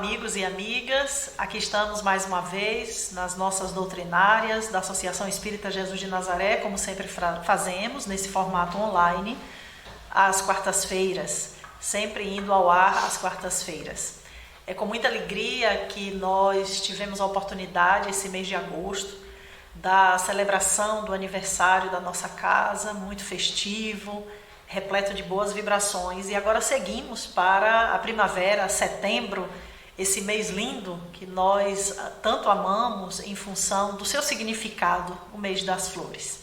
amigos e amigas, aqui estamos mais uma vez nas nossas doutrinárias da Associação Espírita Jesus de Nazaré, como sempre fazemos, nesse formato online, às quartas-feiras, sempre indo ao ar às quartas-feiras. É com muita alegria que nós tivemos a oportunidade, esse mês de agosto, da celebração do aniversário da nossa casa, muito festivo, repleto de boas vibrações, e agora seguimos para a primavera, setembro, esse mês lindo que nós tanto amamos em função do seu significado, o mês das flores.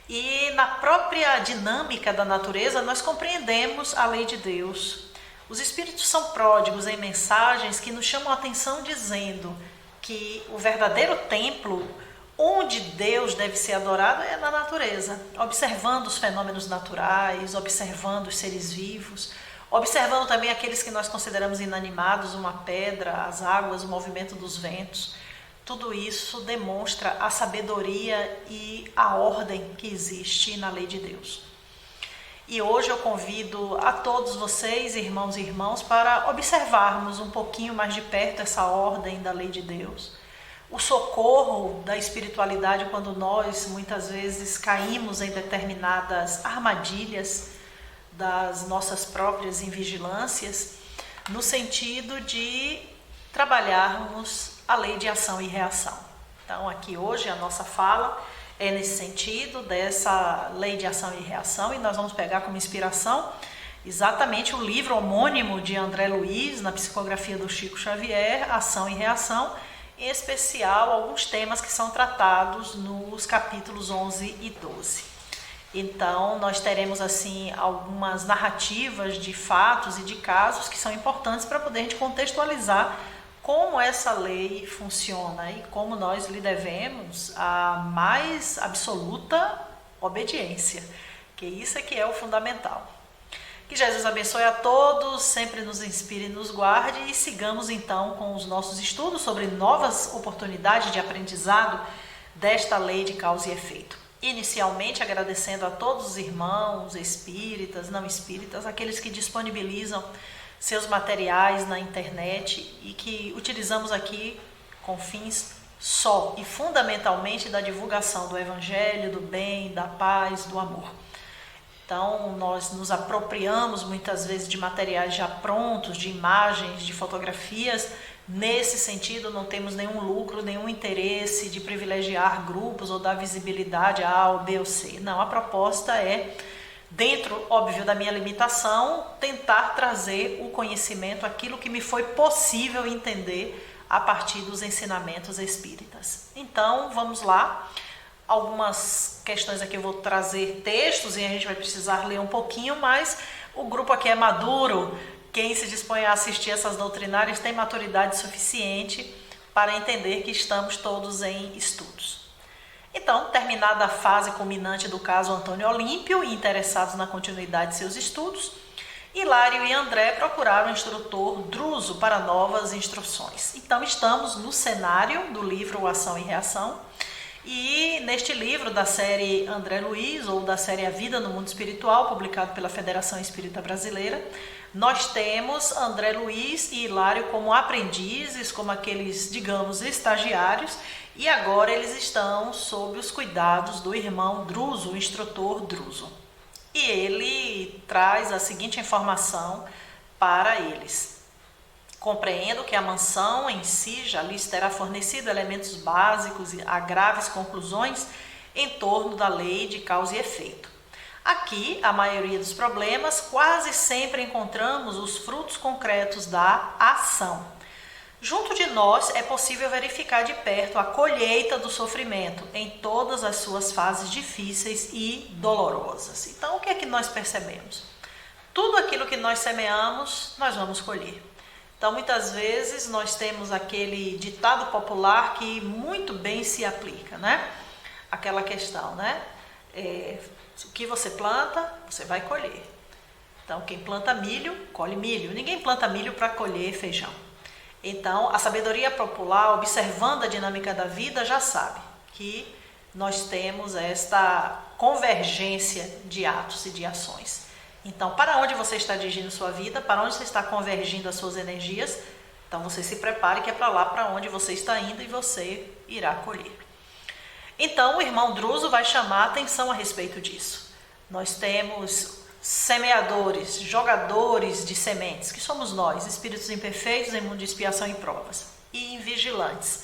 E na própria dinâmica da natureza nós compreendemos a lei de Deus. Os espíritos são pródigos em mensagens que nos chamam a atenção dizendo que o verdadeiro templo onde Deus deve ser adorado é na natureza, observando os fenômenos naturais, observando os seres vivos, observando também aqueles que nós consideramos inanimados, uma pedra, as águas, o movimento dos ventos. Tudo isso demonstra a sabedoria e a ordem que existe na lei de Deus. E hoje eu convido a todos vocês, irmãos e irmãs, para observarmos um pouquinho mais de perto essa ordem da lei de Deus. O socorro da espiritualidade quando nós muitas vezes caímos em determinadas armadilhas das nossas próprias invigilâncias, no sentido de trabalharmos a lei de ação e reação. Então aqui hoje a nossa fala é nesse sentido dessa lei de ação e reação, e nós vamos pegar como inspiração exatamente o livro homônimo de André Luiz, na psicografia do Chico Xavier, Ação e Reação, em especial alguns temas que são tratados nos capítulos 11 e 12. Então, nós teremos assim algumas narrativas de fatos e de casos que são importantes para poder a gente contextualizar como essa lei funciona e como nós lhe devemos a mais absoluta obediência, que isso é que é o fundamental. Que Jesus abençoe a todos, sempre nos inspire e nos guarde, e sigamos então com os nossos estudos sobre novas oportunidades de aprendizado desta lei de causa e efeito. Inicialmente agradecendo a todos os irmãos espíritas, não espíritas, aqueles que disponibilizam seus materiais na internet e que utilizamos aqui com fins só e fundamentalmente da divulgação do Evangelho, do bem, da paz, do amor. Então, nós nos apropriamos muitas vezes de materiais já prontos, de imagens, de fotografias. Nesse sentido, não temos nenhum lucro, nenhum interesse de privilegiar grupos ou dar visibilidade a A ou B ou C. Não, a proposta é, dentro, óbvio, da minha limitação, tentar trazer o conhecimento, aquilo que me foi possível entender a partir dos ensinamentos espíritas. Então, vamos lá. Algumas questões aqui eu vou trazer textos e a gente vai precisar ler um pouquinho, mas o grupo aqui é maduro. Quem se dispõe a assistir essas doutrinárias tem maturidade suficiente para entender que estamos todos em estudos. Então, terminada a fase culminante do caso Antônio Olímpio e interessados na continuidade de seus estudos, Hilário e André procuraram o instrutor Druso para novas instruções. Então, estamos no cenário do livro Ação e Reação. E neste livro da série André Luiz, ou da série A Vida no Mundo Espiritual, publicado pela Federação Espírita Brasileira, nós temos André Luiz e Hilário como aprendizes, como aqueles, digamos, estagiários, e agora eles estão sob os cuidados do irmão Druso, o instrutor Druso. E ele traz a seguinte informação para eles. Compreendo que a mansão em si já lhes terá fornecido elementos básicos a graves conclusões em torno da lei de causa e efeito. Aqui, a maioria dos problemas, quase sempre encontramos os frutos concretos da ação. Junto de nós é possível verificar de perto a colheita do sofrimento em todas as suas fases difíceis e dolorosas. Então, o que é que nós percebemos? Tudo aquilo que nós semeamos, nós vamos colher. Então, muitas vezes, nós temos aquele ditado popular que muito bem se aplica, né? Aquela questão, né? O que você planta, você vai colher. Então, quem planta milho, colhe milho. Ninguém planta milho para colher feijão. Então, a sabedoria popular, observando a dinâmica da vida, já sabe que nós temos esta convergência de atos e de ações. Então, para onde você está dirigindo sua vida, para onde você está convergindo as suas energias, Então você se prepare que é para lá para onde você está indo e você irá colher. Então o irmão Druso vai chamar a atenção a respeito disso. Nós temos semeadores, jogadores de sementes, que somos nós, espíritos imperfeitos em mundo de expiação e provas, e invigilantes.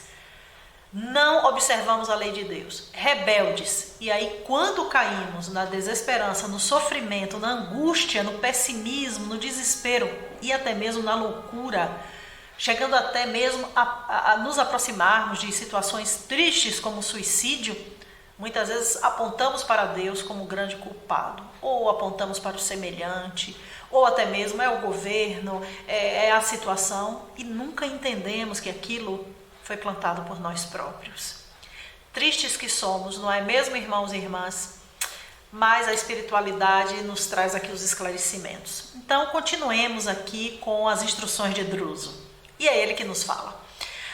Não observamos a lei de Deus, rebeldes, e aí quando caímos na desesperança, no sofrimento, na angústia, no pessimismo, no desespero e até mesmo na loucura, chegando até mesmo a nos aproximarmos de situações tristes como o suicídio, muitas vezes apontamos para Deus como o grande culpado, ou apontamos para o semelhante, ou até mesmo é o governo, é a situação, e nunca entendemos que aquilo foi plantado por nós próprios. Tristes que somos, não é mesmo, irmãos e irmãs? Mas a espiritualidade nos traz aqui os esclarecimentos. Então, continuemos aqui com as instruções de Druso. E é ele que nos fala.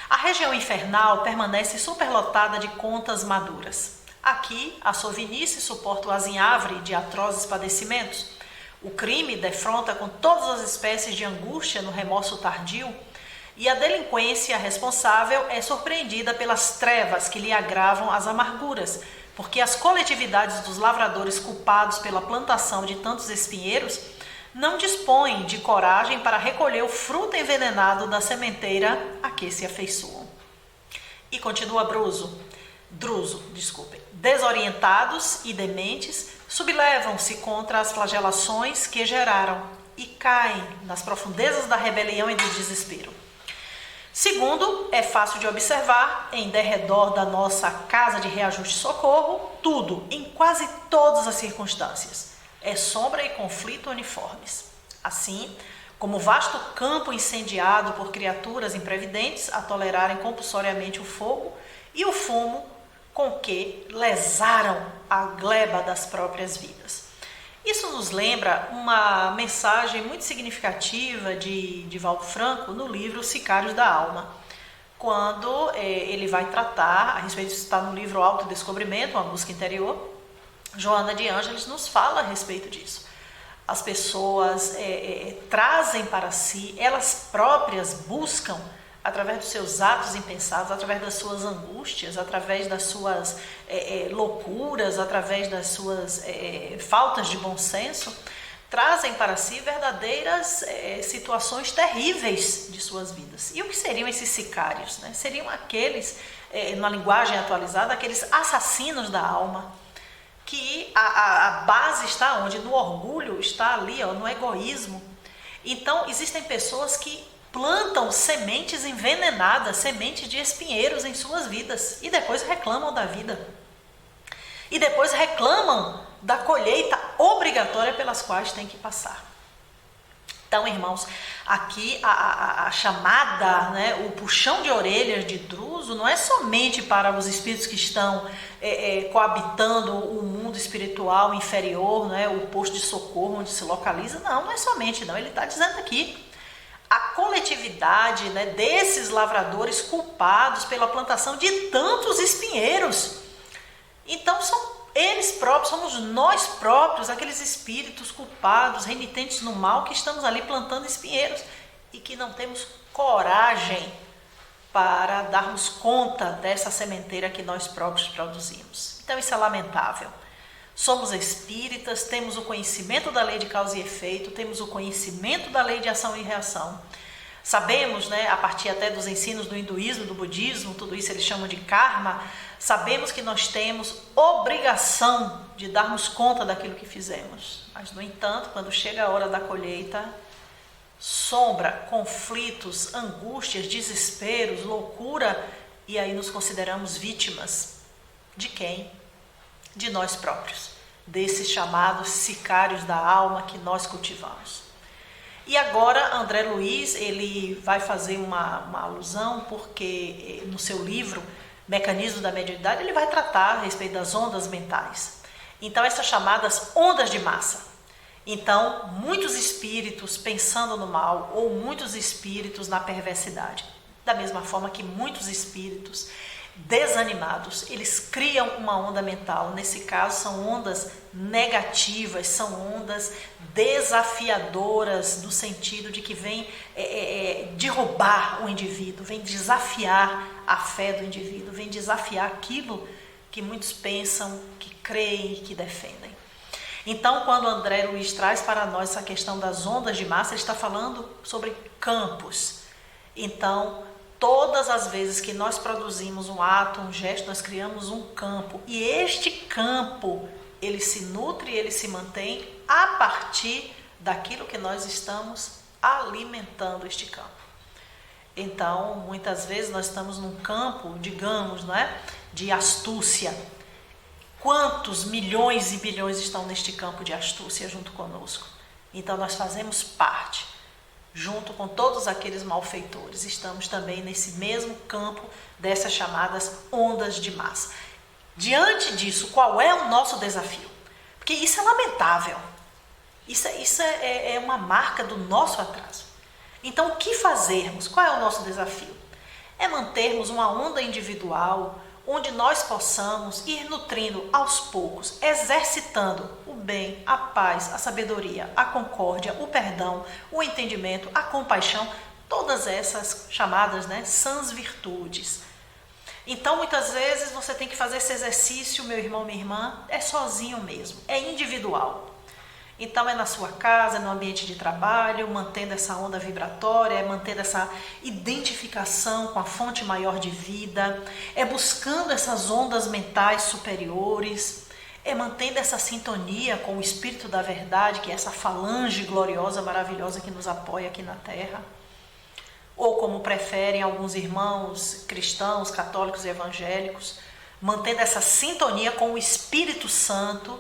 A região infernal permanece superlotada de contas maduras. Aqui, a sovinice suporta o azinhavre de atrozes padecimentos. O crime defronta com todas as espécies de angústia no remorso tardio, e a delinquência responsável é surpreendida pelas trevas que lhe agravam as amarguras, porque as coletividades dos lavradores culpados pela plantação de tantos espinheiros não dispõem de coragem para recolher o fruto envenenado da sementeira a que se afeiçoam. E continua Druso, desorientados e dementes, sublevam-se contra as flagelações que geraram e caem nas profundezas da rebelião e do desespero. Segundo, é fácil de observar, em derredor da nossa casa de reajuste e socorro, tudo, em quase todas as circunstâncias, é sombra e conflito uniformes. Assim, como vasto campo incendiado por criaturas imprevidentes a tolerarem compulsoriamente o fogo e o fumo com que lesaram a gleba das próprias vidas. Isso nos lembra uma mensagem muito significativa de Divaldo Franco no livro Sicários da Alma, quando ele vai tratar, a respeito disso está no livro Autodescobrimento, uma busca interior. Joana de Ângeles nos fala a respeito disso. As pessoas trazem para si, elas próprias buscam, através dos seus atos impensados, através das suas angústias, através das suas loucuras, através das suas faltas de bom senso, trazem para si verdadeiras situações terríveis de suas vidas. E o que seriam esses sicários? Né? Seriam aqueles, numa linguagem atualizada, aqueles assassinos da alma, que a base está onde? No orgulho, está ali, no egoísmo. Então, existem pessoas que plantam sementes envenenadas, sementes de espinheiros em suas vidas e depois reclamam da vida. E depois reclamam da colheita obrigatória pelas quais tem que passar. Então, irmãos, aqui a chamada, né, o puxão de orelhas de Druso não é somente para os espíritos que estão coabitando o mundo espiritual inferior, né, o posto de socorro onde se localiza. Não é somente, não. Ele está dizendo aqui a coletividade, né, desses lavradores culpados pela plantação de tantos espinheiros. Então são eles próprios, somos nós próprios, aqueles espíritos culpados, renitentes no mal, que estamos ali plantando espinheiros e que não temos coragem para darmos conta dessa sementeira que nós próprios produzimos. Então isso é lamentável. Somos espíritas, temos o conhecimento da lei de causa e efeito, temos o conhecimento da lei de ação e reação. Sabemos, né, a partir até dos ensinos do hinduísmo, do budismo, tudo isso eles chamam de karma, sabemos que nós temos obrigação de darmos conta daquilo que fizemos. Mas, no entanto, quando chega a hora da colheita, sombra, conflitos, angústias, desesperos, loucura, e aí nos consideramos vítimas. De quem? De nós próprios, desses chamados sicários da alma que nós cultivamos. E agora André Luiz, ele vai fazer uma alusão, porque no seu livro Mecanismo da Mediunidade, ele vai tratar a respeito das ondas mentais. Então, essas chamadas ondas de massa. Então, muitos espíritos pensando no mal ou muitos espíritos na perversidade. Da mesma forma que muitos espíritos desanimados, eles criam uma onda mental. Nesse caso, são ondas negativas, são ondas desafiadoras, no sentido de que vem derrubar o indivíduo, vem desafiar a fé do indivíduo, vem desafiar aquilo que muitos pensam, que creem e que defendem. Então, quando André Luiz traz para nós essa questão das ondas de massa, ele está falando sobre campos. Então, todas as vezes que nós produzimos um ato, um gesto, nós criamos um campo. E este campo, ele se nutre, ele se mantém a partir daquilo que nós estamos alimentando este campo. Então, muitas vezes nós estamos num campo, digamos, não é, de astúcia. Quantos milhões e bilhões estão neste campo de astúcia junto conosco? Então, nós fazemos parte. Junto com todos aqueles malfeitores, estamos também nesse mesmo campo dessas chamadas ondas de massa. Diante disso, qual é o nosso desafio? Porque isso é lamentável, isso é uma marca do nosso atraso. Então, o que fazermos? Qual é o nosso desafio? É mantermos uma onda individual, onde nós possamos ir nutrindo aos poucos, exercitando o bem, a paz, a sabedoria, a concórdia, o perdão, o entendimento, a compaixão, todas essas chamadas, sãs virtudes. Então, muitas vezes você tem que fazer esse exercício, meu irmão, minha irmã, é sozinho mesmo, é individual. Então, é na sua casa, no ambiente de trabalho, mantendo essa onda vibratória, mantendo essa identificação com a fonte maior de vida, é buscando essas ondas mentais superiores, é mantendo essa sintonia com o Espírito da Verdade, que é essa falange gloriosa, maravilhosa que nos apoia aqui na Terra. Ou como preferem alguns irmãos cristãos, católicos e evangélicos, mantendo essa sintonia com o Espírito Santo,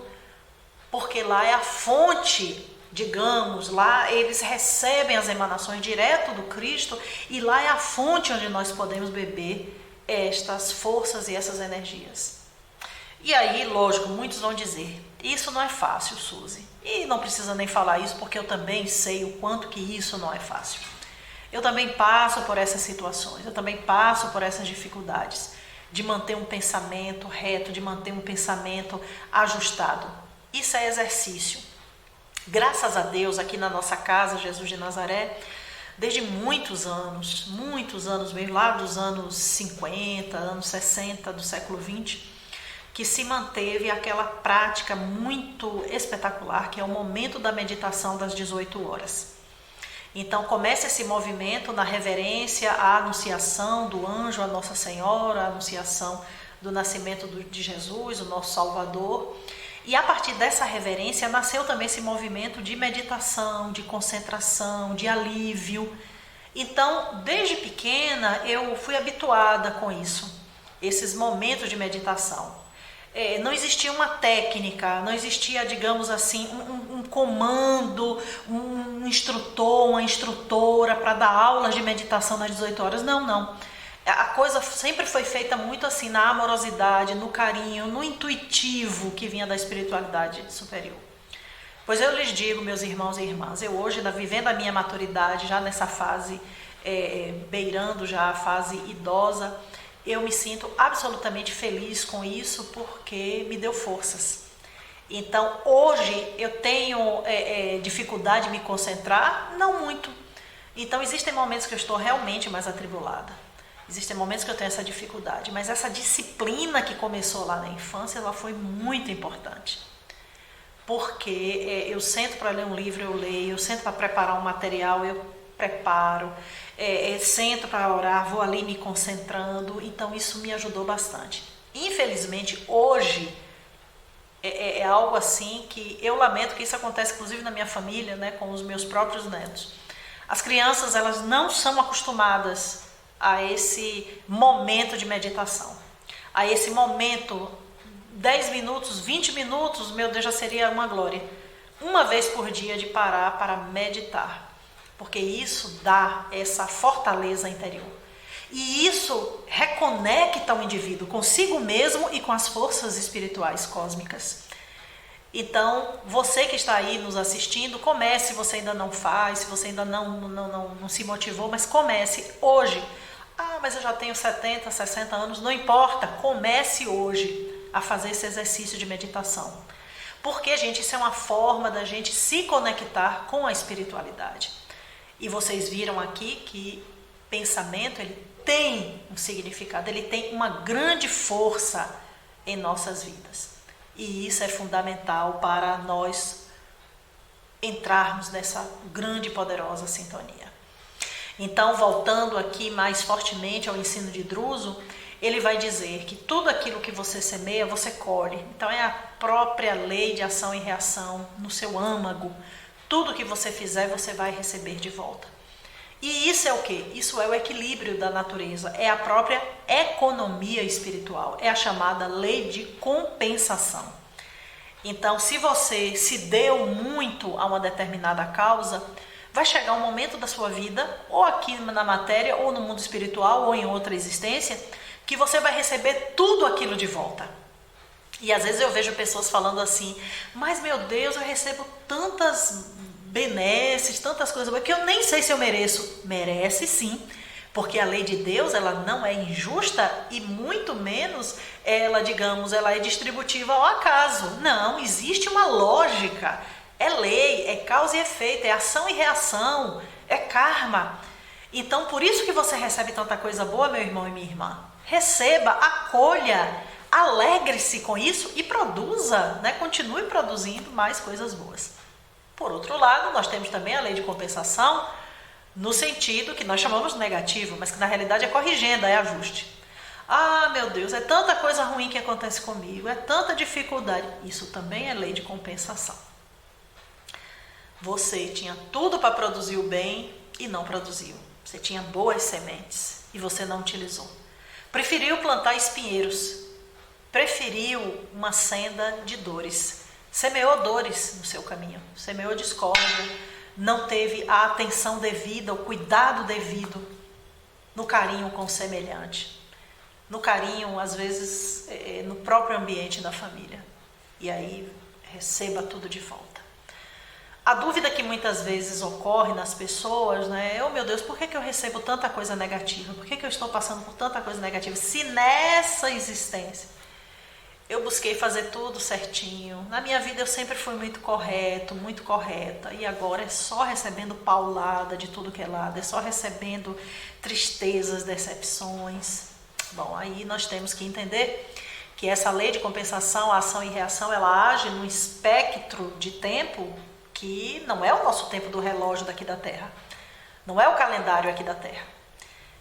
porque lá é a fonte, digamos, lá eles recebem as emanações direto do Cristo e lá é a fonte onde nós podemos beber estas forças e essas energias. E aí, lógico, muitos vão dizer, isso não é fácil, Suzy. E não precisa nem falar isso, porque eu também sei o quanto que isso não é fácil. Eu também passo por essas situações, eu também passo por essas dificuldades de manter um pensamento reto, de manter um pensamento ajustado. Isso é exercício. Graças a Deus, aqui na nossa casa, Jesus de Nazaré, desde muitos anos mesmo, lá dos anos 50, anos 60 do século 20, que se manteve aquela prática muito espetacular, que é o momento da meditação das 18 horas. Então, começa esse movimento na reverência à anunciação do anjo, a Nossa Senhora, a anunciação do nascimento de Jesus, o nosso Salvador. E a partir dessa reverência nasceu também esse movimento de meditação, de concentração, de alívio. Então, desde pequena, eu fui habituada com isso, esses momentos de meditação. Não existia uma técnica, não existia, digamos assim, um comando, um instrutor, uma instrutora para dar aulas de meditação nas 18 horas. Não. A coisa sempre foi feita muito assim, na amorosidade, no carinho, no intuitivo que vinha da espiritualidade superior. Pois eu lhes digo, meus irmãos e irmãs, eu hoje, vivendo a minha maturidade, já nessa fase, beirando já a fase idosa, eu me sinto absolutamente feliz com isso, porque me deu forças. Então, hoje eu tenho dificuldade de me concentrar? Não muito. Então, existem momentos que eu estou realmente mais atribulada. Existem momentos que eu tenho essa dificuldade, mas essa disciplina que começou lá na infância, ela foi muito importante. Porque eu sento para ler um livro, eu leio, eu sento para preparar um material, eu preparo, sento para orar, vou ali me concentrando, então isso me ajudou bastante. Infelizmente, hoje, é algo assim que eu lamento que isso acontece inclusive na minha família, com os meus próprios netos. As crianças, elas não são acostumadas a esse momento de meditação, a esse momento, 10 minutos, 20 minutos, meu Deus, já seria uma glória, uma vez por dia de parar para meditar, porque isso dá essa fortaleza interior, e isso reconecta o indivíduo consigo mesmo e com as forças espirituais cósmicas. Então, você que está aí nos assistindo, comece, se você ainda não faz, se você ainda não se motivou, mas comece hoje a mas eu já tenho 70, 60 anos. Não importa, comece hoje a fazer esse exercício de meditação. Porque, gente, isso é uma forma da gente se conectar com a espiritualidade. E vocês viram aqui que pensamento, ele tem um significado, ele tem uma grande força em nossas vidas. E isso é fundamental para nós entrarmos nessa grande e poderosa sintonia. Então, voltando aqui mais fortemente ao ensino de Druso, ele vai dizer que tudo aquilo que você semeia, você colhe. Então, é a própria lei de ação e reação no seu âmago. Tudo que você fizer, você vai receber de volta. E isso é o quê? Isso é o equilíbrio da natureza, é a própria economia espiritual, é a chamada lei de compensação. Então, se você se deu muito a uma determinada causa, vai chegar um momento da sua vida, ou aqui na matéria, ou no mundo espiritual, ou em outra existência, que você vai receber tudo aquilo de volta. E às vezes eu vejo pessoas falando assim, mas meu Deus, eu recebo tantas benesses, tantas coisas que eu nem sei se eu mereço. Merece sim, porque a lei de Deus, ela não é injusta e muito menos ela, digamos, ela é distributiva ao acaso. Não, existe uma lógica, é lei, é causa e efeito, é ação e reação, é karma. Então, por isso que você recebe tanta coisa boa, meu irmão e minha irmã. Receba, acolha, alegre-se com isso e produza, né? Continue produzindo mais coisas boas. Por outro lado, nós temos também a lei de compensação, no sentido que nós chamamos de negativo, mas que na realidade é corrigenda, é ajuste. Ah, meu Deus, é tanta coisa ruim que acontece comigo, é tanta dificuldade. Isso também é lei de compensação. Você tinha tudo para produzir o bem e não produziu. Você tinha boas sementes e você não utilizou. Preferiu plantar espinheiros, preferiu uma senda de dores. Semeou dores no seu caminho, semeou discórdia, não teve a atenção devida, o cuidado devido no carinho com o semelhante, no carinho, às vezes, no próprio ambiente da família. E aí, receba tudo de volta. A dúvida que muitas vezes ocorre nas pessoas, né? Oh, meu Deus, por que eu recebo tanta coisa negativa? Por que eu estou passando por tanta coisa negativa? Se nessa existência eu busquei fazer tudo certinho. Na minha vida eu sempre fui muito correto, muito correta. E agora é só recebendo paulada de tudo que é lado. É só recebendo tristezas, decepções. Bom, aí nós temos que entender que essa lei de compensação, ação e reação, ela age num espectro de tempo que não é o nosso tempo do relógio daqui da Terra. Não é o calendário aqui da Terra.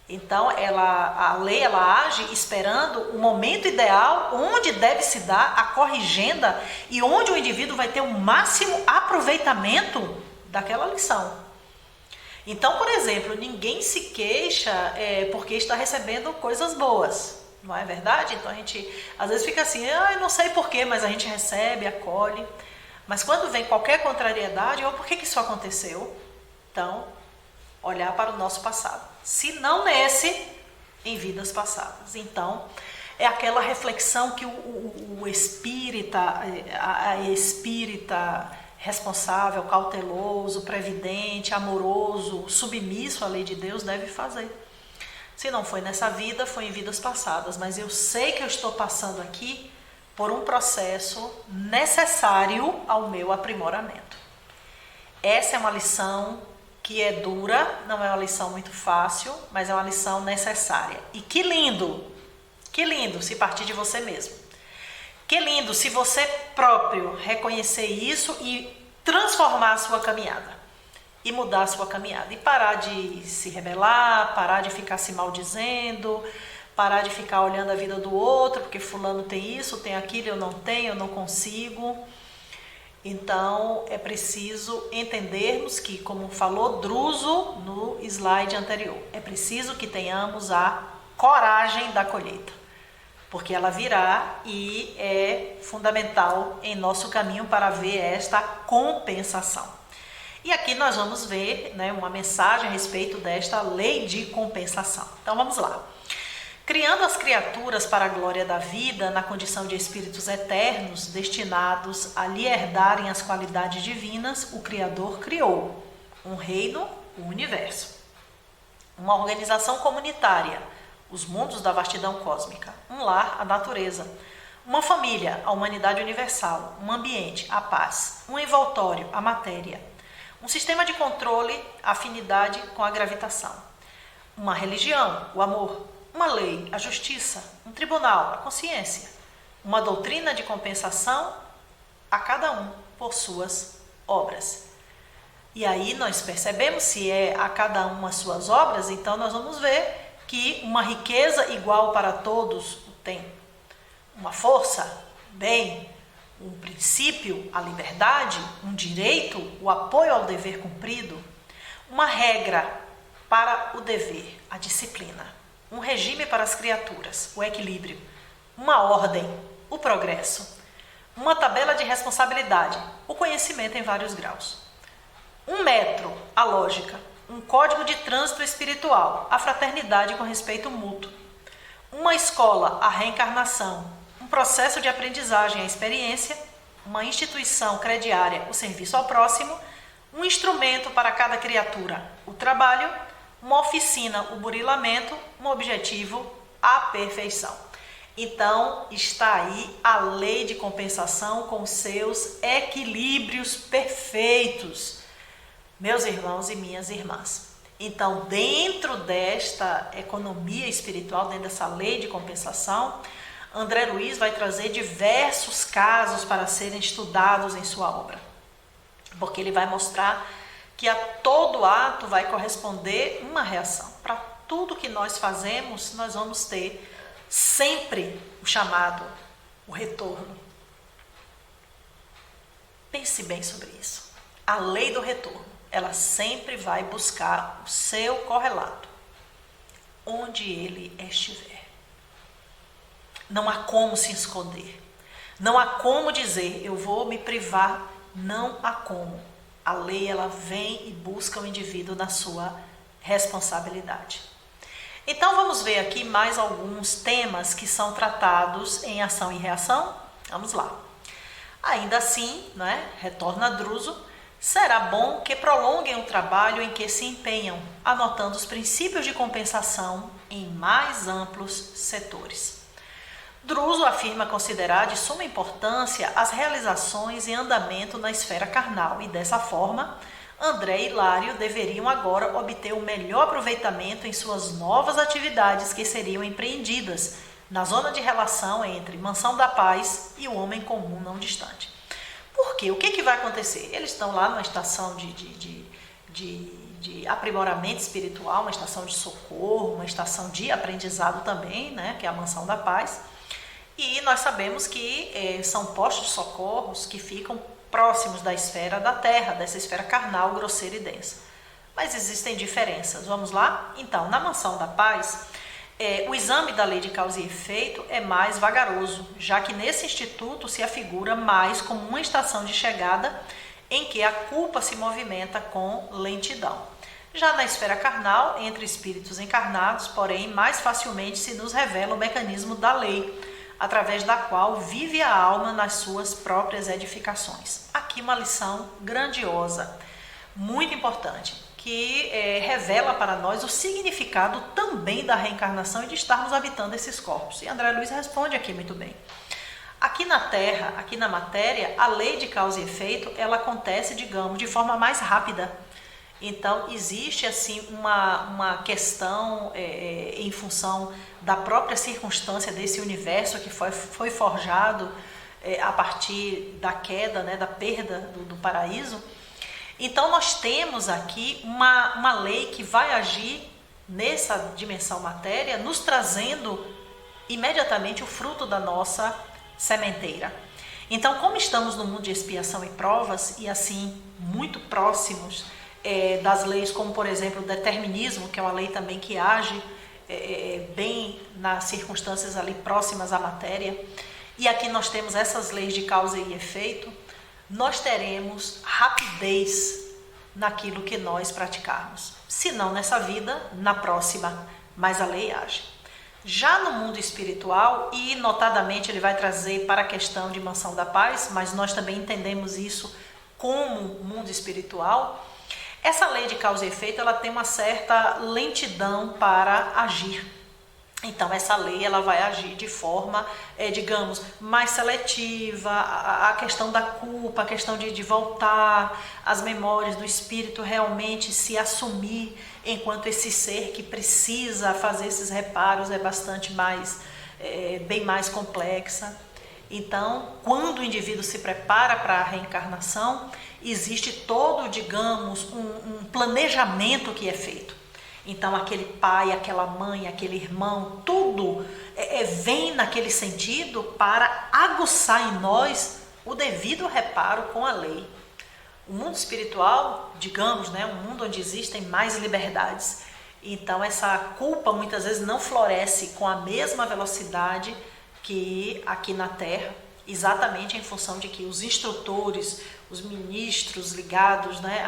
Então, a lei ela age esperando o momento ideal onde deve se dar a corrigenda e onde o indivíduo vai ter o máximo aproveitamento daquela lição. Então, por exemplo, ninguém se queixa porque está recebendo coisas boas, não é verdade? Então, a gente às vezes fica assim, eu não sei porquê, mas a gente recebe, acolhe. Mas quando vem qualquer contrariedade, por que isso aconteceu? Então, olhar para o nosso passado. Se não nesse, em vidas passadas. Então, é aquela reflexão que o espírita, a espírita responsável, cauteloso, previdente, amoroso, submisso à lei de Deus deve fazer. Se não foi nessa vida, foi em vidas passadas. Mas eu sei que eu estou passando aqui por um processo necessário ao meu aprimoramento. Essa é uma lição que é dura, não é uma lição muito fácil, mas é uma lição necessária. E que lindo se partir de você mesmo. Que lindo se você próprio reconhecer isso e transformar a sua caminhada. E mudar a sua caminhada. E parar de se rebelar, parar de ficar se maldizendo, parar de ficar olhando a vida do outro, porque fulano tem isso, tem aquilo, eu não tenho, eu não consigo. Então, é preciso entendermos que, como falou Druso no slide anterior, é preciso que tenhamos a coragem da colheita, porque ela virá e é fundamental em nosso caminho para ver esta compensação. E aqui nós vamos ver, né, uma mensagem a respeito desta lei de compensação. Então, vamos lá. Criando as criaturas para a glória da vida, na condição de espíritos eternos, destinados a lhe herdarem as qualidades divinas, o Criador criou um reino, o universo. Uma organização comunitária, os mundos da vastidão cósmica. Um lar, a natureza. Uma família, a humanidade universal. Um ambiente, a paz. Um envoltório, a matéria. Um sistema de controle, a afinidade com a gravitação. Uma religião, o amor. Uma lei, a justiça. Um tribunal, a consciência. Uma doutrina de compensação, a cada um por suas obras. E aí nós percebemos, se é a cada um as suas obras, então nós vamos ver que uma riqueza igual para todos tem uma força, bem, um princípio, a liberdade, um direito, o apoio ao dever cumprido, uma regra para o dever, a disciplina, um regime para as criaturas, o equilíbrio, uma ordem, o progresso, uma tabela de responsabilidade, o conhecimento em vários graus, um metro, a lógica, um código de trânsito espiritual, a fraternidade com respeito mútuo, uma escola, a reencarnação, um processo de aprendizagem, a experiência, uma instituição crediária, o serviço ao próximo, um instrumento para cada criatura, o trabalho, uma oficina, o burilamento, um objetivo, a perfeição. Então, está aí a lei de compensação com seus equilíbrios perfeitos, meus irmãos e minhas irmãs. Então, dentro desta economia espiritual, dentro dessa lei de compensação, André Luiz vai trazer diversos casos para serem estudados em sua obra, porque ele vai mostrar que a todo ato vai corresponder uma reação. Para tudo que nós fazemos, nós vamos ter sempre o chamado, o retorno. Pense bem sobre isso. A lei do retorno, ela sempre vai buscar o seu correlato, onde ele estiver. Não há como se esconder. Não há como dizer, eu vou me privar. Não há como. A lei, ela vem e busca o indivíduo na sua responsabilidade. Então, vamos ver aqui mais alguns temas que são tratados em ação e reação. Vamos lá. Ainda assim, retorna Druso, será bom que prolonguem o trabalho em que se empenham, anotando os princípios de compensação em mais amplos setores. Druso afirma considerar de suma importância as realizações em andamento na esfera carnal e, dessa forma, André e Hilário deveriam agora obter o melhor aproveitamento em suas novas atividades que seriam empreendidas na zona de relação entre Mansão da Paz e o homem comum não distante. Por quê? O que vai acontecer? Eles estão lá numa estação de aprimoramento espiritual, uma estação de socorro, uma estação de aprendizado também, que é a Mansão da Paz. E nós sabemos que são postos de socorros que ficam próximos da esfera da Terra, dessa esfera carnal, grosseira e densa. Mas existem diferenças. Vamos lá? Então, na Mansão da Paz, o exame da lei de causa e efeito é mais vagaroso, já que nesse instituto se afigura mais como uma estação de chegada em que a culpa se movimenta com lentidão. Já na esfera carnal, entre espíritos encarnados, porém, mais facilmente se nos revela o mecanismo da lei, através da qual vive a alma nas suas próprias edificações. Aqui uma lição grandiosa, muito importante, que revela para nós o significado também da reencarnação e de estarmos habitando esses corpos. E André Luiz responde aqui muito bem. Aqui na Terra, aqui na matéria, a lei de causa e efeito, ela acontece, digamos, de forma mais rápida. Então, existe assim uma questão em função da própria circunstância desse universo que foi forjado a partir da queda, da perda do paraíso. Então, nós temos aqui uma lei que vai agir nessa dimensão matéria, nos trazendo imediatamente o fruto da nossa sementeira. Então, como estamos no mundo de expiação e provas, e assim, muito próximos das leis, como por exemplo o determinismo, que é uma lei também que age bem nas circunstâncias ali próximas à matéria, e aqui nós temos essas leis de causa e efeito, nós teremos rapidez naquilo que nós praticarmos. Se não nessa vida, na próxima, mas a lei age. Já no mundo espiritual, e notadamente ele vai trazer para a questão de Mansão da Paz, mas nós também entendemos isso como mundo espiritual, essa lei de causa e efeito, ela tem uma certa lentidão para agir. Então essa lei ela vai agir de forma, digamos, mais seletiva, a questão da culpa, a questão de voltar às memórias do espírito, realmente se assumir enquanto esse ser que precisa fazer esses reparos é bastante mais, bem mais complexa. Então, quando o indivíduo se prepara para a reencarnação, existe todo, digamos, um planejamento que é feito. Então, aquele pai, aquela mãe, aquele irmão, tudo vem naquele sentido para aguçar em nós o devido reparo com a lei. O mundo espiritual, digamos, né, um mundo onde existem mais liberdades. Então, essa culpa muitas vezes não floresce com a mesma velocidade que aqui na Terra, exatamente em função de que os instrutores, os ministros ligados, né,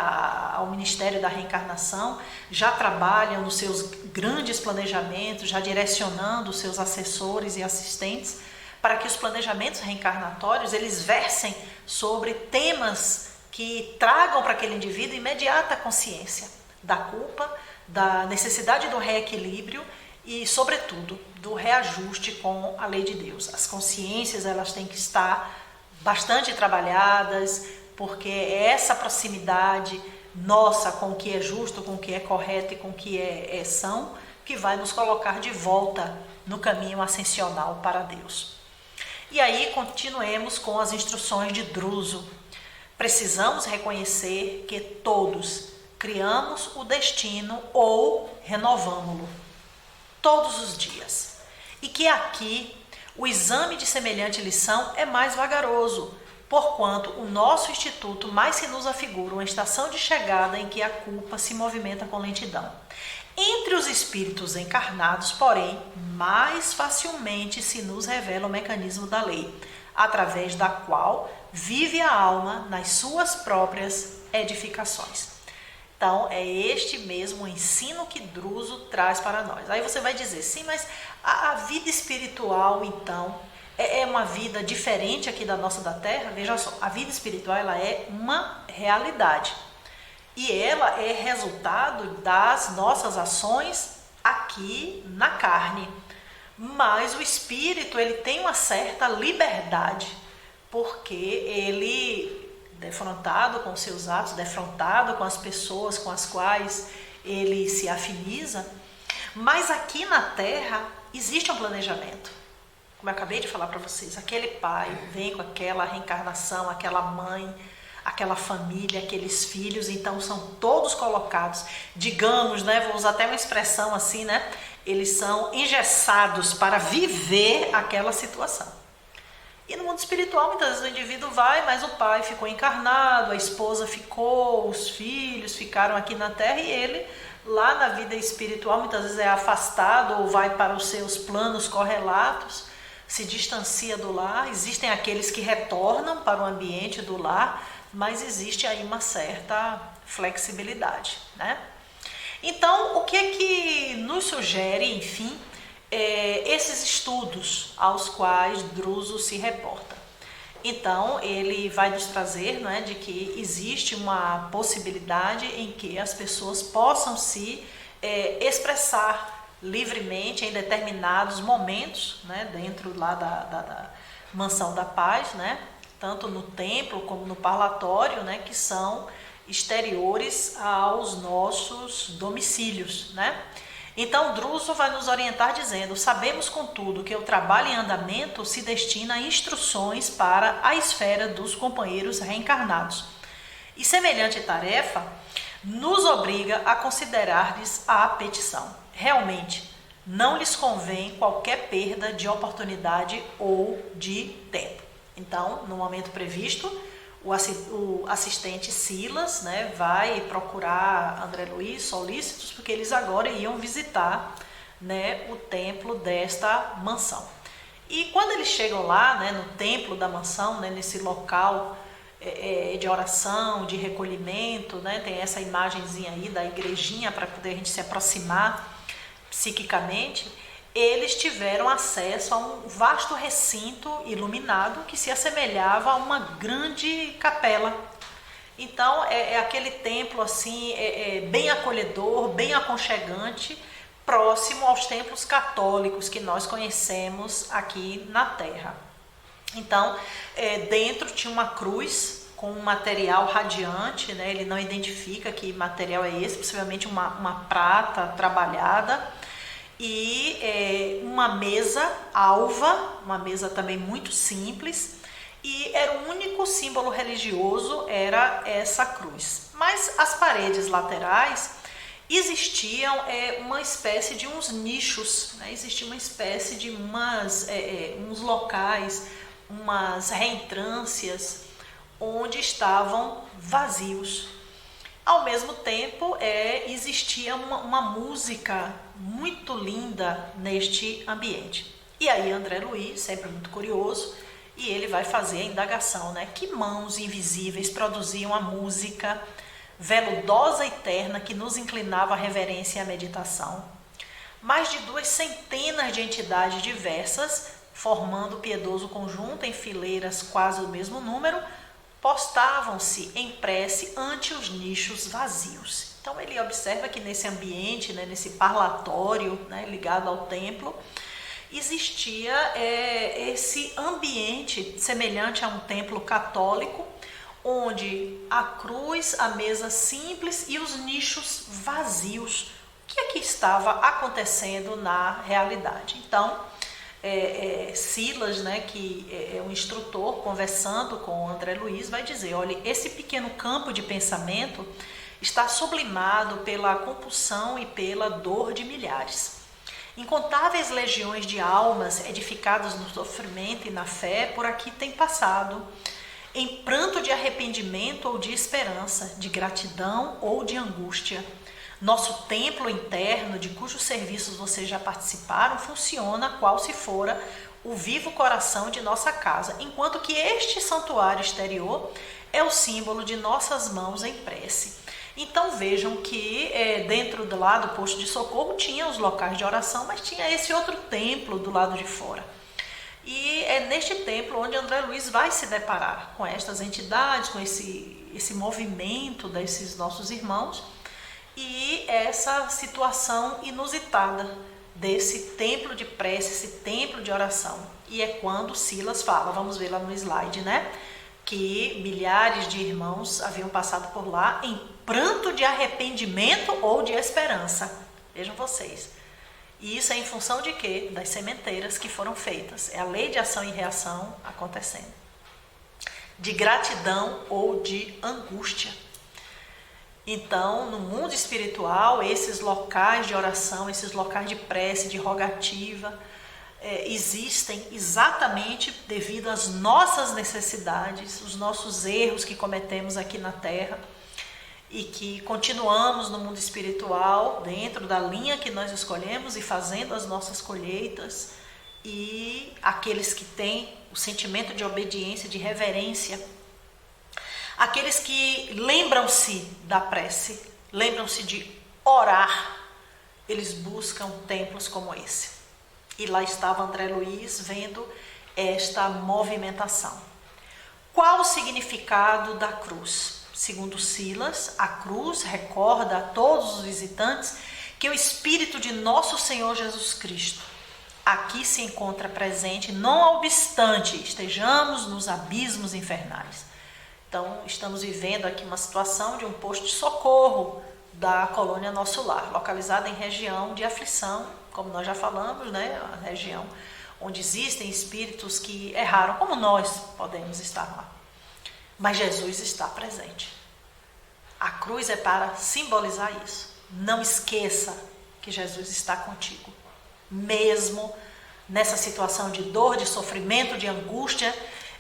ao Ministério da Reencarnação já trabalham nos seus grandes planejamentos, já direcionando os seus assessores e assistentes para que os planejamentos reencarnatórios eles versem sobre temas que tragam para aquele indivíduo imediata consciência da culpa, da necessidade do reequilíbrio e, sobretudo, do reajuste com a lei de Deus. As consciências elas têm que estar bastante trabalhadas, porque é essa proximidade nossa com o que é justo, com o que é correto e com o que é são, que vai nos colocar de volta no caminho ascensional para Deus. E aí continuemos com as instruções de Druso. Precisamos reconhecer que todos criamos o destino ou renovamo-lo todos os dias. E que aqui o exame de semelhante lição é mais vagaroso, porquanto o nosso instituto mais se nos afigura uma estação de chegada em que a culpa se movimenta com lentidão. Entre os espíritos encarnados, porém, mais facilmente se nos revela o mecanismo da lei, através da qual vive a alma nas suas próprias edificações. Então, é este mesmo ensino que Druso traz para nós. Aí você vai dizer, sim, mas a vida espiritual, então, é uma vida diferente aqui da nossa da Terra? Veja só, a vida espiritual ela é uma realidade. E ela é resultado das nossas ações aqui na carne. Mas o espírito ele tem uma certa liberdade, porque ele, defrontado com seus atos, defrontado com as pessoas com as quais ele se afiniza, mas aqui na Terra existe um planejamento. Como eu acabei de falar para vocês, aquele pai vem com aquela reencarnação, aquela mãe, aquela família, aqueles filhos, então são todos colocados, digamos, né, vou usar até uma expressão assim, né, eles são engessados para viver aquela situação. E no mundo espiritual, muitas vezes o indivíduo vai, mas o pai ficou encarnado, a esposa ficou, os filhos ficaram aqui na Terra e ele, lá na vida espiritual, muitas vezes é afastado ou vai para os seus planos correlatos, se distancia do lar. Existem aqueles que retornam para o ambiente do lar, mas existe aí uma certa flexibilidade, né? Então, o que é que nos sugere, enfim, esses estudos aos quais Druso se reporta? Então, ele vai nos trazer, não é, de que existe uma possibilidade em que as pessoas possam se expressar livremente em determinados momentos, né, dentro lá da Mansão da Paz, né, tanto no templo como no parlatório, né, que são exteriores aos nossos domicílios, né? Então, Druso vai nos orientar dizendo: sabemos, contudo, que o trabalho em andamento se destina a instruções para a esfera dos companheiros reencarnados. E semelhante tarefa nos obriga a considerar-lhes a petição. Realmente, não lhes convém qualquer perda de oportunidade ou de tempo. Então, no momento previsto, o assistente Silas, né, vai procurar André Luiz solícitos, porque eles agora iam visitar, né, o templo desta mansão. E quando eles chegam lá, né, no templo da mansão, né, nesse local de oração, de recolhimento, né, tem essa imagenzinha aí da igrejinha para poder a gente se aproximar psiquicamente, eles tiveram acesso a um vasto recinto iluminado que se assemelhava a uma grande capela. Então é aquele templo assim, bem acolhedor, bem aconchegante, próximo aos templos católicos que nós conhecemos aqui na Terra. Então, dentro tinha uma cruz com um material radiante, né? Ele não identifica que material é esse, possivelmente uma prata trabalhada, e uma mesa alva, uma mesa também muito simples, e era o único símbolo religioso, era essa cruz. Mas as paredes laterais existiam uma espécie de uns nichos, né? Existia uma espécie de uns locais, umas reentrâncias onde estavam vazios. Ao mesmo tempo, existia uma música muito linda neste ambiente. E aí André Luiz, sempre muito curioso, e ele vai fazer a indagação, né? Que mãos invisíveis produziam a música veludosa e terna que nos inclinava à reverência e à meditação? Mais de 200 de entidades diversas, formando o piedoso conjunto em fileiras quase do mesmo número, postavam-se em prece ante os nichos vazios. Então ele observa que nesse ambiente, né, nesse parlatório, né, ligado ao templo, existia esse ambiente semelhante a um templo católico, onde a cruz, a mesa simples e os nichos vazios. O que é que estava acontecendo na realidade? Então, Silas, né, que é um instrutor, conversando com André Luiz, vai dizer: olha, esse pequeno campo de pensamento está sublimado pela compulsão e pela dor de milhares. Incontáveis legiões de almas edificadas no sofrimento e na fé por aqui têm passado, em pranto de arrependimento ou de esperança, de gratidão ou de angústia. Nosso templo interno, de cujos serviços vocês já participaram, funciona qual se fora o vivo coração de nossa casa, enquanto que este santuário exterior é o símbolo de nossas mãos em prece. Então vejam que dentro do lado do posto de socorro tinha os locais de oração, mas tinha esse outro templo do lado de fora. E é neste templo onde André Luiz vai se deparar com estas entidades, com esse movimento desses nossos irmãos, e essa situação inusitada desse templo de prece, esse templo de oração. E é quando Silas fala, vamos ver lá no slide, né? Que milhares de irmãos haviam passado por lá em pranto de arrependimento ou de esperança. Vejam vocês. E isso é em função de quê? Das sementeiras que foram feitas. É a lei de ação e reação acontecendo. De gratidão ou de angústia. Então, no mundo espiritual, esses locais de oração, esses locais de prece, de rogativa, existem exatamente devido às nossas necessidades, os nossos erros que cometemos aqui na Terra e que continuamos no mundo espiritual, dentro da linha que nós escolhemos e fazendo as nossas colheitas, e aqueles que têm o sentimento de obediência, de reverência, aqueles que lembram-se da prece, lembram-se de orar, eles buscam templos como esse. E lá estava André Luiz vendo esta movimentação. Qual o significado da cruz? Segundo Silas, a cruz recorda a todos os visitantes que o Espírito de nosso Senhor Jesus Cristo aqui se encontra presente, não obstante estejamos nos abismos infernais. Então, estamos vivendo aqui uma situação de um posto de socorro da colônia Nosso Lar, localizada em região de aflição, como nós já falamos, né? A região onde existem espíritos que erraram, como nós podemos estar lá. Mas Jesus está presente. A cruz é para simbolizar isso. Não esqueça que Jesus está contigo, mesmo nessa situação de dor, de sofrimento, de angústia,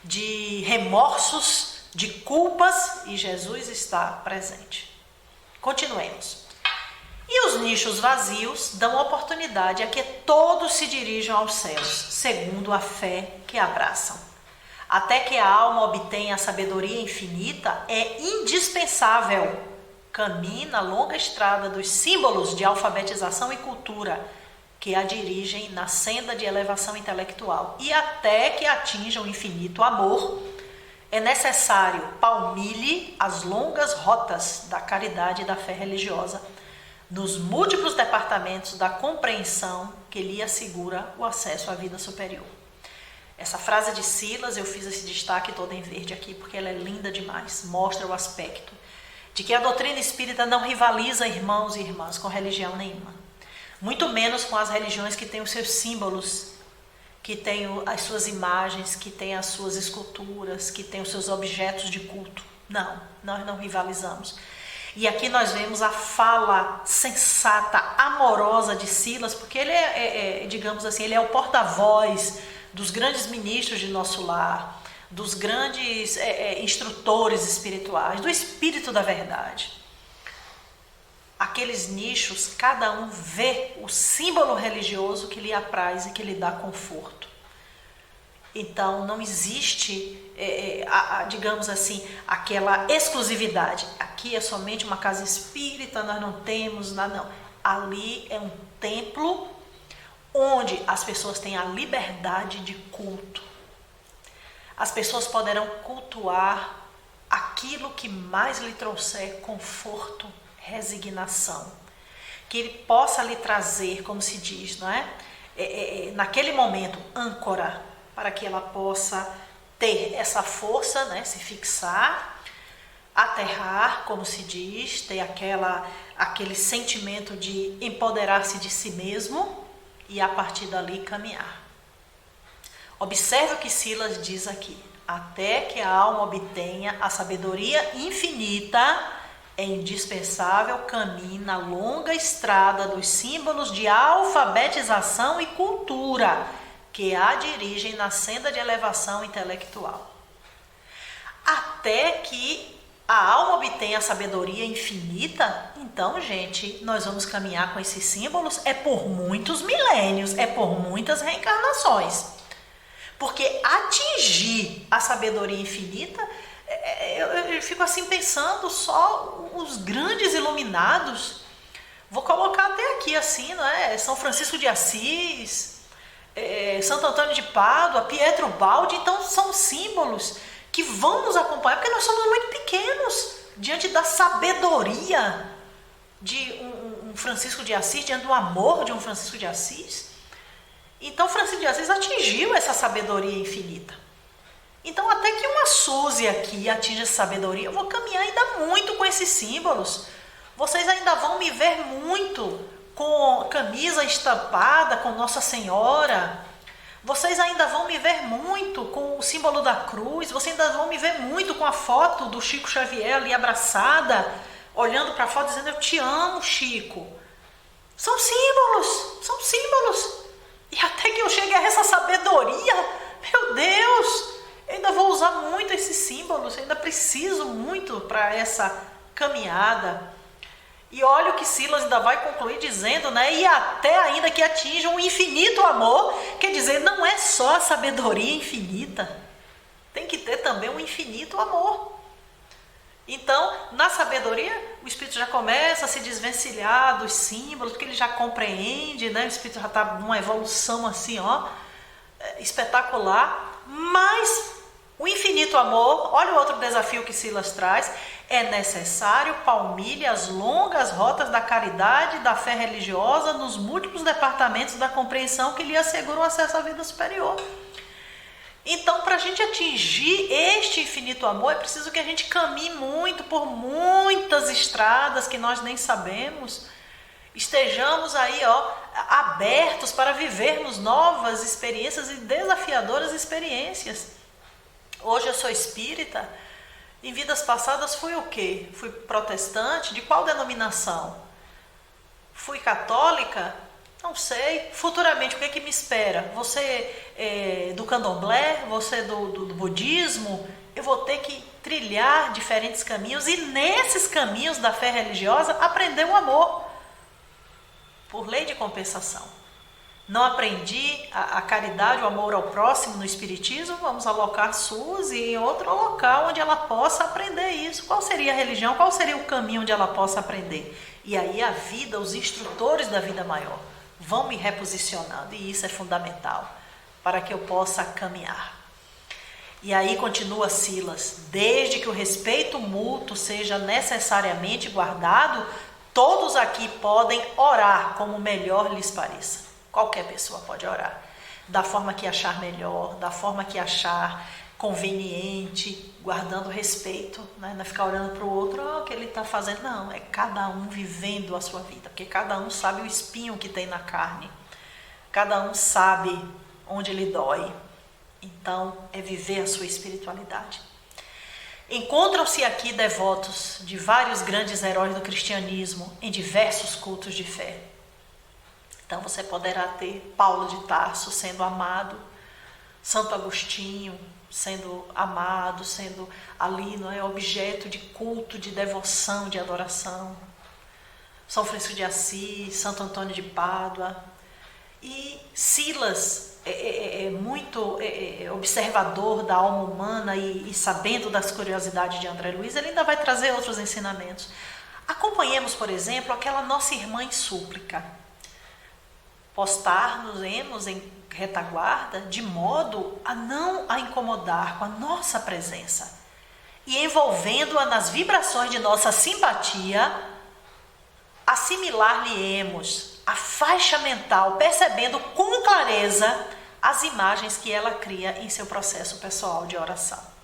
de remorsos, de culpas, e Jesus está presente. Continuemos. E os nichos vazios dão oportunidade a que todos se dirijam aos céus, segundo a fé que abraçam. Até que a alma obtenha a sabedoria infinita, é indispensável caminhe na longa estrada dos símbolos de alfabetização e cultura que a dirigem na senda de elevação intelectual, e até que atinja o infinito amor, é necessário palmilhe as longas rotas da caridade e da fé religiosa, nos múltiplos departamentos da compreensão que lhe assegura o acesso à vida superior. Essa frase de Silas, eu fiz esse destaque todo em verde aqui, porque ela é linda demais, mostra o aspecto de que a doutrina espírita não rivaliza, irmãos e irmãs, com religião nenhuma. Muito menos com as religiões que têm os seus símbolos, que têm as suas imagens, que têm as suas esculturas, que têm os seus objetos de culto. Não, nós não rivalizamos. E aqui nós vemos a fala sensata, amorosa de Silas, porque ele digamos assim, ele é o porta-voz dos grandes ministros de nosso lar, dos grandes instrutores espirituais, do Espírito da Verdade. Aqueles nichos, cada um vê o símbolo religioso que lhe apraz e que lhe dá conforto. Então, não existe, digamos assim, aquela exclusividade. Aqui é somente uma casa espírita, nós não temos nada, não. Ali é um templo onde as pessoas têm a liberdade de culto. As pessoas poderão cultuar aquilo que mais lhe trouxer conforto, resignação. Que ele possa lhe trazer, como se diz, não é? Naquele momento, âncora, para que ela possa ter essa força, né, se fixar, aterrar, como se diz, ter aquele sentimento de empoderar-se de si mesmo e a partir dali caminhar. Observe o que Silas diz aqui: até que a alma obtenha a sabedoria infinita, é indispensável caminho na longa estrada dos símbolos de alfabetização e cultura que a dirigem na senda de elevação intelectual. Até que a alma obtenha a sabedoria infinita, então, gente, nós vamos caminhar com esses símbolos por muitos milênios, por muitas reencarnações. Porque atingir a sabedoria infinita, eu fico assim pensando, só os grandes iluminados, vou colocar até aqui assim, não é? São Francisco de Assis, Santo Antônio de Pádua, Pietro Baldi, então são símbolos que vão nos acompanhar, porque nós somos muito pequenos diante da sabedoria de um Francisco de Assis, diante do amor de um Francisco de Assis. Então Francisco de Assis atingiu essa sabedoria infinita. Então até que uma Suzy aqui atinja essa sabedoria, eu vou caminhar ainda muito com esses símbolos. Vocês ainda vão me ver muito com camisa estampada com Nossa Senhora. Vocês ainda vão me ver muito com o símbolo da cruz. Vocês ainda vão me ver muito com a foto do Chico Xavier ali abraçada, olhando para a foto dizendo: eu te amo, Chico. São símbolos, são símbolos. E até que eu chegue a essa sabedoria, meu Deus, eu ainda vou usar muito esses símbolos, eu ainda preciso muito para essa caminhada. E olha o que Silas ainda vai concluir dizendo, né? E até ainda que atinjam um infinito amor, quer dizer, não é só a sabedoria infinita, tem que ter também um infinito amor. Então, na sabedoria, o espírito já começa a se desvencilhar dos símbolos, porque ele já compreende, né? O espírito já está numa evolução assim, ó, espetacular. Mas o infinito amor, olha o outro desafio que Silas traz: é necessário palmilhe as longas rotas da caridade e da fé religiosa nos múltiplos departamentos da compreensão que lhe asseguram acesso à vida superior. Então, para a gente atingir este infinito amor, é preciso que a gente caminhe muito por muitas estradas que nós nem sabemos. Estejamos aí, ó, abertos para vivermos novas experiências e desafiadoras experiências. Hoje eu sou espírita. Em vidas passadas fui o quê? Fui protestante? De qual denominação? Fui católica? Não sei. Futuramente, o que é que me espera? Você do candomblé? Você do budismo? Eu vou ter que trilhar diferentes caminhos e nesses caminhos da fé religiosa aprender o amor. Por lei de compensação. Não aprendi a caridade, o amor ao próximo no espiritismo, vamos alocar Suzy em outro local onde ela possa aprender isso. Qual seria a religião? Qual seria o caminho onde ela possa aprender? E aí a vida, os instrutores da vida maior vão me reposicionando, e isso é fundamental para que eu possa caminhar. E aí continua Silas: desde que o respeito mútuo seja necessariamente guardado, Todos aqui podem orar como melhor lhes pareça. Qualquer pessoa pode orar, da forma que achar melhor, da forma que achar conveniente, guardando respeito, né? Não é ficar olhando para o outro, o que ele está fazendo. Não, é cada um vivendo a sua vida, porque cada um sabe o espinho que tem na carne, cada um sabe onde lhe dói. Então, é viver a sua espiritualidade. Encontram-se aqui devotos de vários grandes heróis do cristianismo em diversos cultos de fé. Então, você poderá ter Paulo de Tarso sendo amado, Santo Agostinho sendo amado, sendo ali, não é, objeto de culto, de devoção, de adoração. São Francisco de Assis, Santo Antônio de Pádua. E Silas é muito observador da alma humana e sabendo das curiosidades de André Luiz, ele ainda vai trazer outros ensinamentos. Acompanhemos, por exemplo, aquela nossa irmã em súplica. Postar-nos em retaguarda de modo a não a incomodar com a nossa presença e envolvendo-a nas vibrações de nossa simpatia, assimilar-lhe-emos a faixa mental, percebendo com clareza as imagens que ela cria em seu processo pessoal de oração.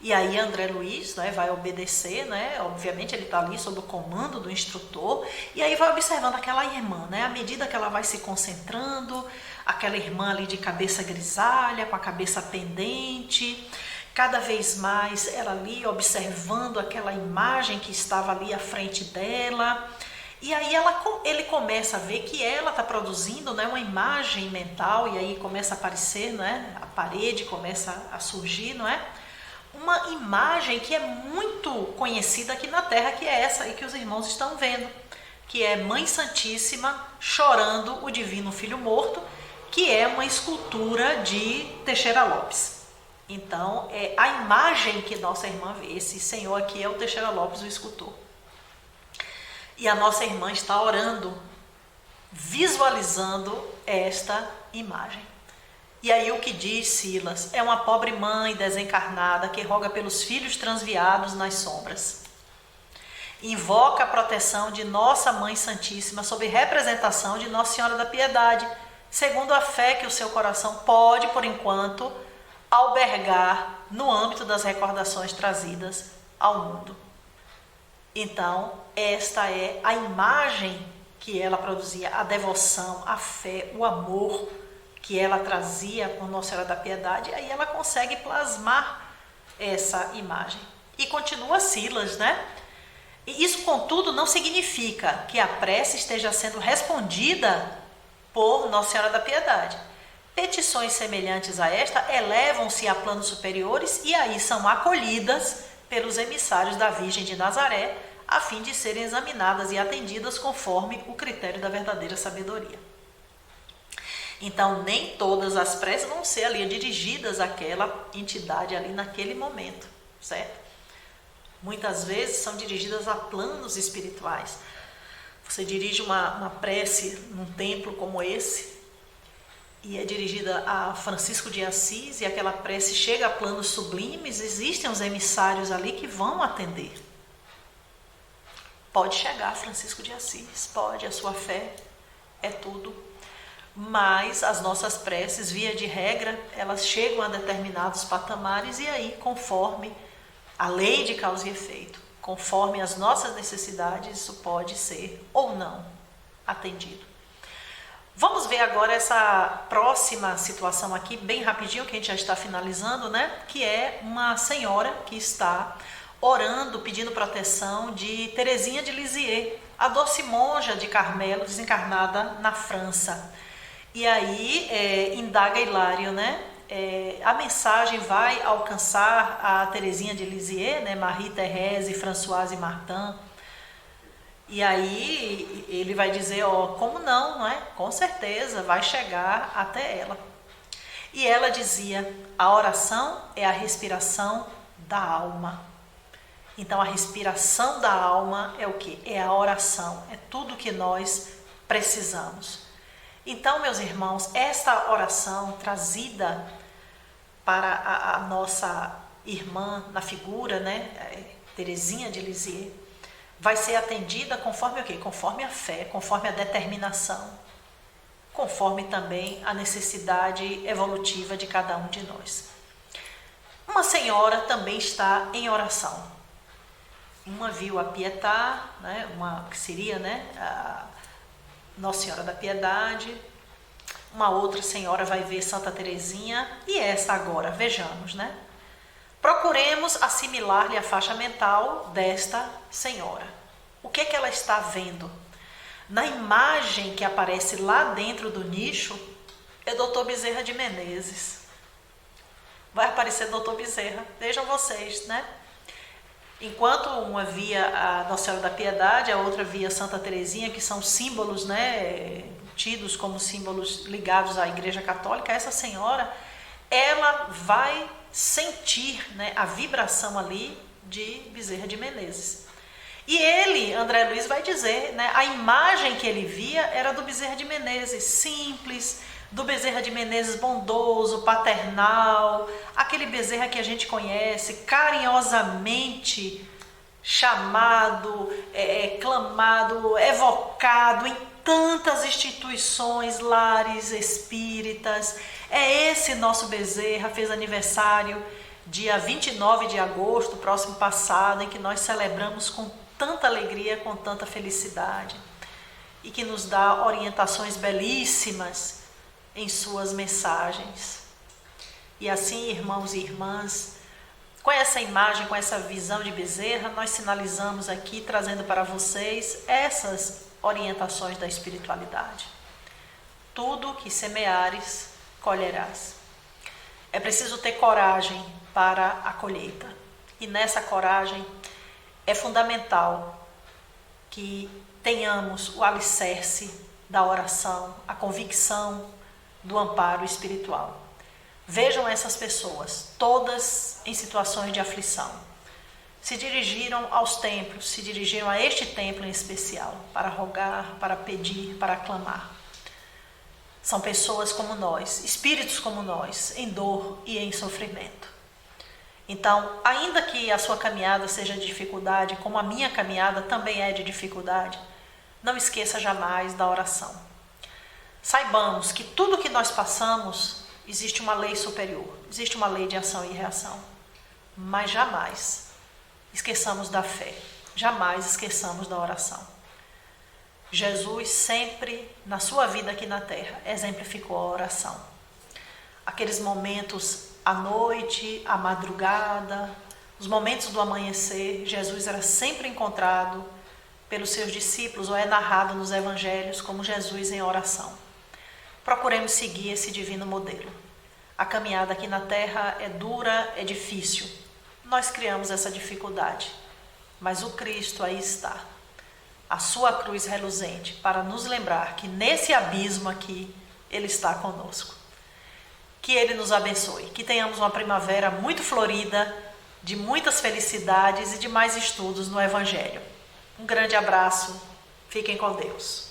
E aí André Luiz, né, vai obedecer, né, obviamente ele está ali sob o comando do instrutor, e aí vai observando aquela irmã, né, à medida que ela vai se concentrando, aquela irmã ali de cabeça grisalha, com a cabeça pendente, cada vez mais ela ali observando aquela imagem que estava ali à frente dela. E aí ele começa a ver que ela está produzindo, né, uma imagem mental, e aí começa a aparecer, né, a parede começa a surgir, não é? Uma imagem que é muito conhecida aqui na Terra, que é essa aí que os irmãos estão vendo, que é Mãe Santíssima chorando o Divino Filho Morto, que é uma escultura de Teixeira Lopes. Então, é a imagem que nossa irmã vê. Esse senhor aqui é o Teixeira Lopes, o escultor. E a nossa irmã está orando, visualizando esta imagem. E aí o que diz Silas? É uma pobre mãe desencarnada que roga pelos filhos transviados nas sombras. Invoca a proteção de Nossa Mãe Santíssima sob representação de Nossa Senhora da Piedade, segundo a fé que o seu coração pode, por enquanto, albergar no âmbito das recordações trazidas ao mundo. Então, esta é a imagem que ela produzia, a devoção, a fé, o amor que ela trazia por Nossa Senhora da Piedade, aí ela consegue plasmar essa imagem. E continua Silas, né? E isso, contudo, não significa que a prece esteja sendo respondida por Nossa Senhora da Piedade. Petições semelhantes a esta elevam-se a planos superiores e aí são acolhidas pelos emissários da Virgem de Nazaré, a fim de serem examinadas e atendidas conforme o critério da verdadeira sabedoria. Então, nem todas as preces vão ser ali dirigidas àquela entidade ali naquele momento, certo? Muitas vezes são dirigidas a planos espirituais. Você dirige uma prece num templo como esse, e é dirigida a Francisco de Assis, e aquela prece chega a planos sublimes, existem os emissários ali que vão atender. Pode chegar a Francisco de Assis, pode, a sua fé é tudo. Mas as nossas preces, via de regra, elas chegam a determinados patamares e aí, conforme a lei de causa e efeito, conforme as nossas necessidades, isso pode ser ou não atendido. Vamos ver agora essa próxima situação aqui, bem rapidinho, que a gente já está finalizando, né? Que é uma senhora que está orando, pedindo proteção de Teresinha de Lisieux, a doce monja de Carmelo, desencarnada na França. E aí, indaga Hilário, né? A mensagem vai alcançar a Teresinha de Lisieux, né? Marie-Thérèse, Françoise Martin. E aí ele vai dizer, como não é? Com certeza vai chegar até ela. E ela dizia, a oração é a respiração da alma. Então a respiração da alma é o quê? É a oração, é tudo que nós precisamos. Então, meus irmãos, esta oração trazida para a nossa irmã na figura, né, Teresinha de Lisieux, vai ser atendida conforme o quê? Conforme a fé, conforme a determinação, conforme também a necessidade evolutiva de cada um de nós. Uma senhora também está em oração. Uma viu a Pietà, né, uma que seria, né, a Nossa Senhora da Piedade. Uma outra senhora vai ver Santa Teresinha. E essa agora, vejamos, né? Procuremos assimilar-lhe a faixa mental desta senhora. O que é que ela está vendo? Na imagem que aparece lá dentro do nicho, é Dr. Bezerra de Menezes. Vai aparecer Dr. Bezerra, vejam vocês, né? Enquanto uma via a Nossa Senhora da Piedade, a outra via Santa Teresinha, que são símbolos, né, tidos como símbolos ligados à Igreja Católica, essa senhora, ela vai sentir, né, a vibração ali de Bezerra de Menezes. E ele, André Luiz, vai dizer, né, a imagem que ele via era do Bezerra de Menezes, simples, do Bezerra de Menezes bondoso, paternal, aquele Bezerra que a gente conhece, carinhosamente chamado, clamado, evocado em tantas instituições, lares espíritas. É esse nosso Bezerra, fez aniversário dia 29 de agosto, próximo passado, em que nós celebramos com tanta alegria, com tanta felicidade, e que nos dá orientações belíssimas em suas mensagens. E assim, irmãos e irmãs, com essa imagem, com essa visão de Bezerra, nós sinalizamos aqui, trazendo para vocês essas orientações da espiritualidade. Tudo que semeares, colherás. É preciso ter coragem para a colheita. E nessa coragem é fundamental que tenhamos o alicerce da oração, a convicção do amparo espiritual. Vejam essas pessoas, todas em situações de aflição. Se dirigiram aos templos, se dirigiram a este templo em especial, para rogar, para pedir, para clamar. São pessoas como nós, espíritos como nós, em dor e em sofrimento. Então, ainda que a sua caminhada seja de dificuldade, como a minha caminhada também é de dificuldade, não esqueça jamais da oração. Saibamos que tudo que nós passamos, existe uma lei superior, existe uma lei de ação e reação. Mas jamais esqueçamos da fé, jamais esqueçamos da oração. Jesus sempre, na sua vida aqui na terra, exemplificou a oração. Aqueles momentos à noite, à madrugada, os momentos do amanhecer, Jesus era sempre encontrado pelos seus discípulos, ou é narrado nos evangelhos como Jesus em oração. Procuremos seguir esse divino modelo. A caminhada aqui na terra é dura, é difícil. Nós criamos essa dificuldade, mas o Cristo aí está, a sua cruz reluzente, para nos lembrar que nesse abismo aqui, Ele está conosco. Que Ele nos abençoe, que tenhamos uma primavera muito florida, de muitas felicidades e de mais estudos no Evangelho. Um grande abraço, fiquem com Deus.